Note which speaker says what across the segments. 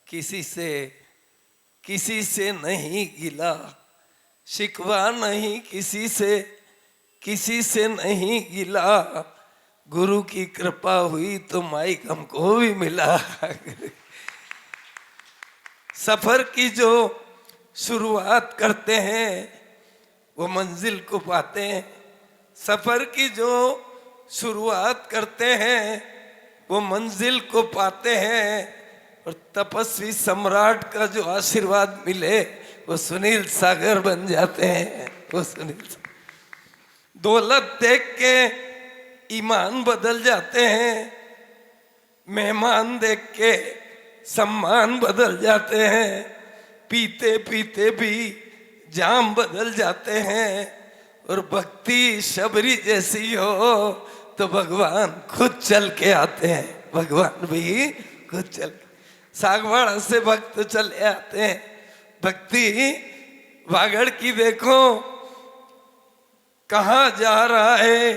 Speaker 1: किसी से नहीं गिला, शिकवा नहीं किसी से नहीं गिला। गुरु की कृपा हुई तो माइक हमको भी मिला। सफर की जो शुरुआत करते हैं वो मंजिल को पाते हैं। सफर की जो शुरुआत करते हैं वो मंजिल को पाते हैं। और तपस्वी सम्राट का जो आशीर्वाद मिले वो सुनील सागर बन जाते हैं। वो दौलत देख के ईमान बदल जाते हैं, मेहमान देख के सम्मान बदल जाते हैं, पीते पीते भी जाम बदल जाते हैं। और भक्ति शबरी जैसी हो तो भगवान खुद चल के आते हैं। भगवान भी खुद चल के सागवाड़ा से भक्त चले आते हैं। भक्ति वागड़ की देखो कहाँ जा रहा है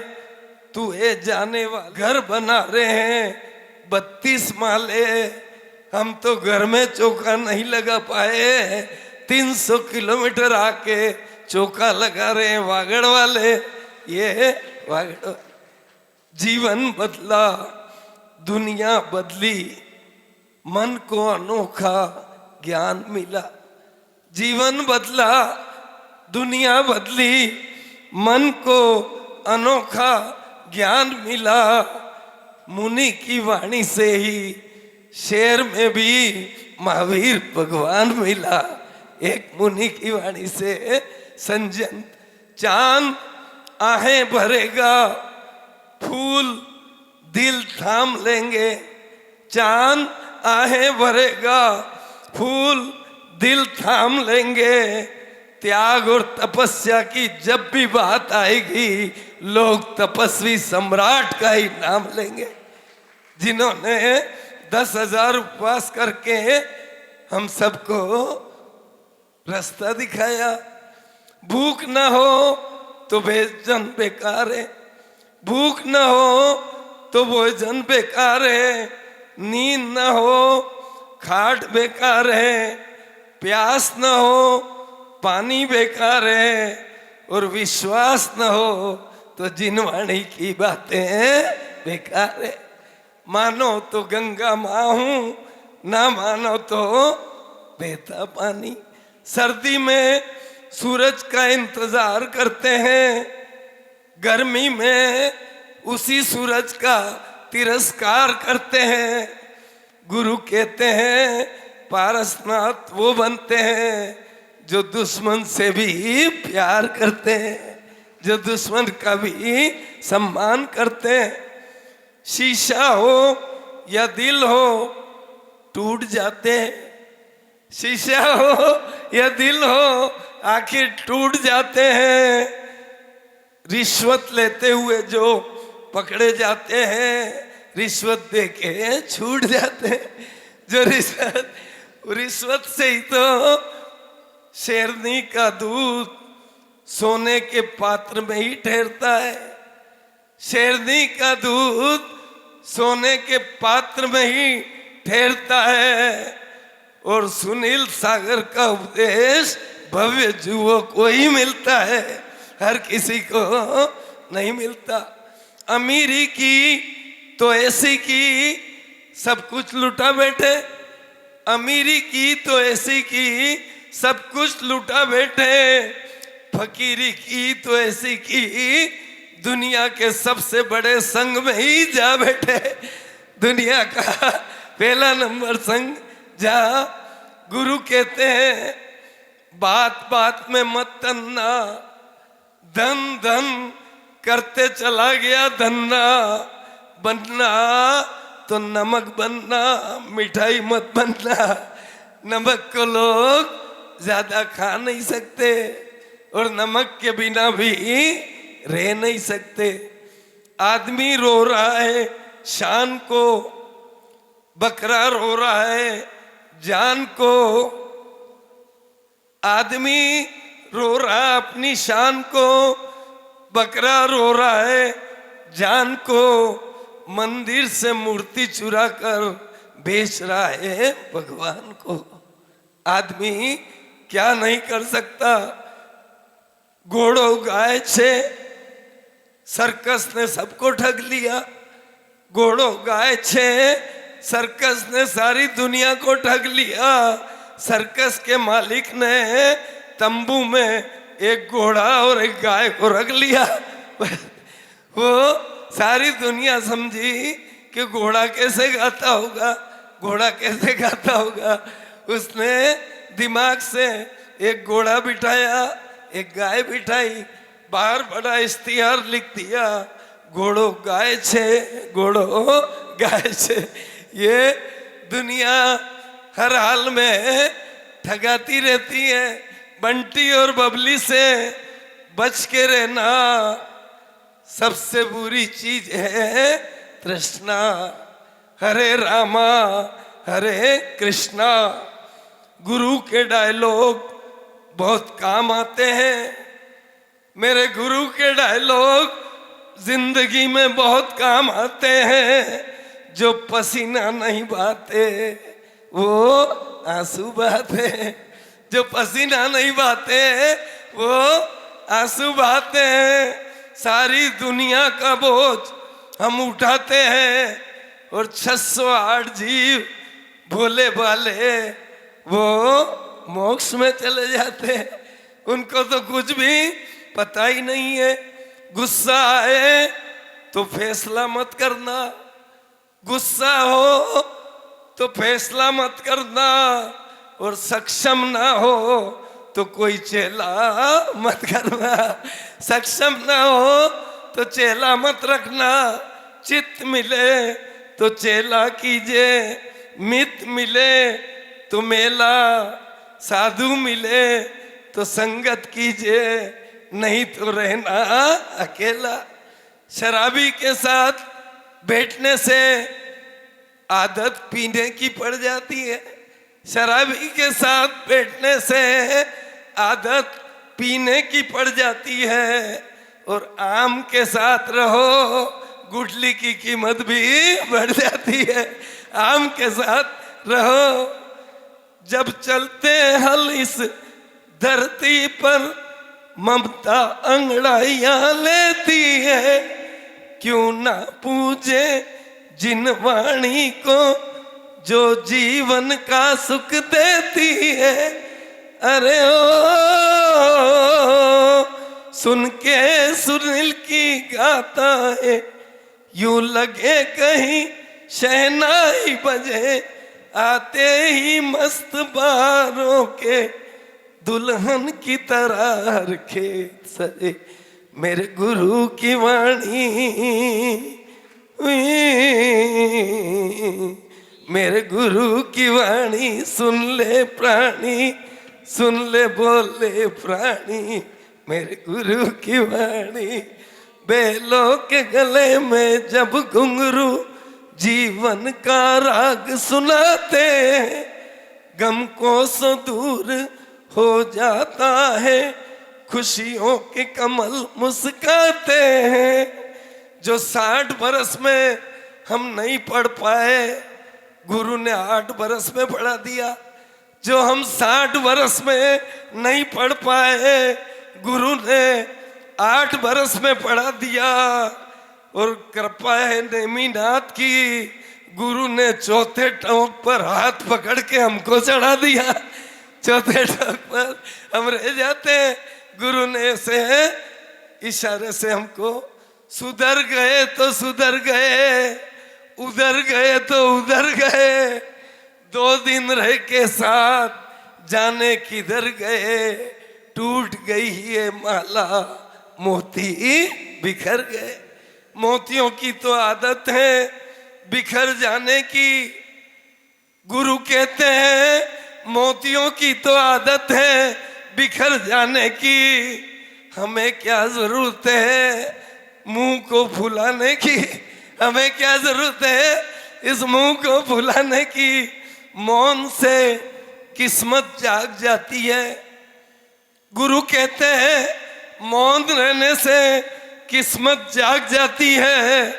Speaker 1: तू ये जाने वाला। घर बना रहे हैं 32 माले, हम तो घर में चौका नहीं लगा पाए। 300 किलोमीटर आके चौका लगा रहे हैं वागड़ वाले। ये वागड़ जीवन बदला, दुनिया बदली, मन को अनोखा ज्ञान मिला। जीवन बदला, दुनिया बदली, मन को अनोखा ज्ञान मिला। मुनि की वाणी से ही शेर में भी महावीर भगवान मिला। एक मुनि की वाणी से संजन चांद आहें भरेगा, फूल दिल थाम लेंगे। चांद आहें भरेगा, फूल दिल थाम लेंगे। त्याग और तपस्या की जब भी बात आएगी लोग तपस्वी सम्राट का ही नाम लेंगे। जिन्होंने 10,000 उपवास करके हम सबको रास्ता दिखाया। भूख ना हो तो भोजन बेकार है, भूख ना हो तो भोजन बेकार है। नींद ना हो खाट बेकार है, प्यास ना हो पानी बेकार है। और विश्वास न हो तो जिनवाणी की बातें बेकार है। मानो तो गंगा माँ हूं, ना मानो तो बहता पानी। सर्दी में सूरज का इंतजार करते हैं, गर्मी में उसी सूरज का तिरस्कार करते हैं। गुरु कहते हैं पारसनाथ वो बनते हैं जो दुश्मन से भी प्यार करते हैं, जो दुश्मन का भी सम्मान करते हैं। शीशा हो या दिल हो टूट जाते हैं, शीशा हो या दिल हो आखिर टूट जाते हैं। रिश्वत लेते हुए जो पकड़े जाते हैं रिश्वत देके छूट जाते हैं। जो रिश्वत से ही तो शेरनी का दूध सोने के पात्र में ही ठहरता है। शेरनी का दूध सोने के पात्र में ही ठहरता है। और सुनील सागर का उपदेश भव्य जुओं को ही मिलता है, हर किसी को नहीं मिलता। अमीरी की तो ऐसी की सब कुछ लुटा बैठे, अमीरी की तो ऐसी की सब कुछ लुटा बैठे। फकीरी की तो ऐसी की दुनिया के सबसे बड़े संघ में ही जा बैठे। दुनिया का पहला नंबर संघ जहाँ गुरु कहते हैं बात बात में मत तन्ना, धन धन करते चला गया धन्ना। बनना तो नमक बनना, मिठाई मत बनना। नमक को लोग ज्यादा खा नहीं सकते और नमक के बिना भी रह नहीं सकते। आदमी रो रहा है शान को, बकरा रो रहा है जान को। आदमी रो रहा है अपनी शान को, बकरा रो रहा है जान को। मंदिर से मूर्ति चुरा कर बेच रहा है भगवान को। आदमी क्या नहीं कर सकता। घोड़ों गाय छे, सर्कस ने सबको ठग लिया। घोड़ों गाय छे, सर्कस ने सारी दुनिया को ठग लिया। सर्कस के मालिक ने तंबू में एक घोड़ा और एक गाय को रख लिया। वो सारी दुनिया समझी कि घोड़ा कैसे गाता होगा, घोड़ा कैसे गाता होगा। उसने दिमाग से एक घोड़ा बिठाया, एक गाय बिठाई, बाहर बड़ा इश्तिहार लिख दिया, घोड़ो गाय छे, घोड़ो गाय छे। ये दुनिया हर हाल में ठगाती रहती है। बंटी और बबली से बच के रहना। सबसे बुरी चीज है तृष्णा। हरे रामा हरे कृष्णा। गुरु के डायलॉग बहुत काम आते हैं। मेरे गुरु के डायलॉग जिंदगी में बहुत काम आते हैं। जो पसीना नहीं बहाते वो आंसू बहाते। जो पसीना नहीं बहाते वो आंसू बहाते हैं। सारी दुनिया का बोझ हम उठाते हैं और 608 जीव भोले भाले वो मोक्ष में चले जाते हैं। उनको तो कुछ भी पता ही नहीं है। गुस्सा आए तो फैसला मत करना, गुस्सा हो तो फैसला मत करना, और सक्षम ना हो तो कोई चेला मत करना। सक्षम ना हो तो चेला मत रखना। चित्त मिले तो चेला कीजिए, मित मिले तो मेला, साधु मिले तो संगत कीजिए, नहीं तो रहना अकेला। शराबी के साथ बैठने से आदत पीने की पड़ जाती है। शराबी के साथ बैठने से आदत पीने की पड़ जाती है। और आम के साथ रहो, गुठली की कीमत भी बढ़ जाती है। आम के साथ रहो। जब चलते हल इस धरती पर ममता अंगड़ाइयां लेती है। क्यों ना पूजे जिन वाणी को जो जीवन का सुख देती है। अरे ओ सुन के सुनील की गाता है, यूं लगे कहीं शहनाई बजे। आते ही मस्त बारों के दुल्हन की तरह खेत सजे। मेरे गुरु की वाणी, मेरे गुरु की वाणी सुन ले प्राणी, सुन ले बोले प्राणी। मेरे गुरु की वाणी। बेलों के गले में जब घुंघरू जीवन का राग सुनाते हैं, गम को सो दूर हो जाता है, खुशियों के कमल मुस्काते हैं। जो 60 बरस में हम नहीं पढ़ पाए, गुरु ने 8 बरस में पढ़ा दिया। जो हम 60 बरस में नहीं पढ़ पाए, गुरु ने 8 बरस में पढ़ा दिया। और कृपा है नेमिनाथ की, गुरु ने चौथे टोक पर हाथ पकड़ के हमको चढ़ा दिया। चौथे टोक पर हम रह जाते, गुरु ने ऐसे इशारे से हमको, सुधर गए तो सुधर गए, उधर गए तो उधर गए। 2 दिन रह के साथ जाने किधर गए। टूट गई ये माला, मोती बिखर गए। मोतियों की तो आदत है बिखर जाने की। गुरु कहते हैं मोतियों की तो आदत है बिखर जाने की। हमें क्या जरूरत है मुंह को फुलाने की। हमें क्या जरूरत है इस मुंह को फुलाने की। मौन से किस्मत जाग जाती है। गुरु कहते हैं मौन रहने से किस्मत जाग जाती है।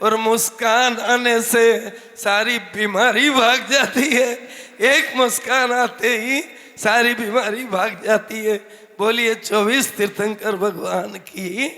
Speaker 1: और मुस्कान आने से सारी बीमारी भाग जाती है। एक मुस्कान आते ही सारी बीमारी भाग जाती है। बोलिए 24 तीर्थंकर भगवान की।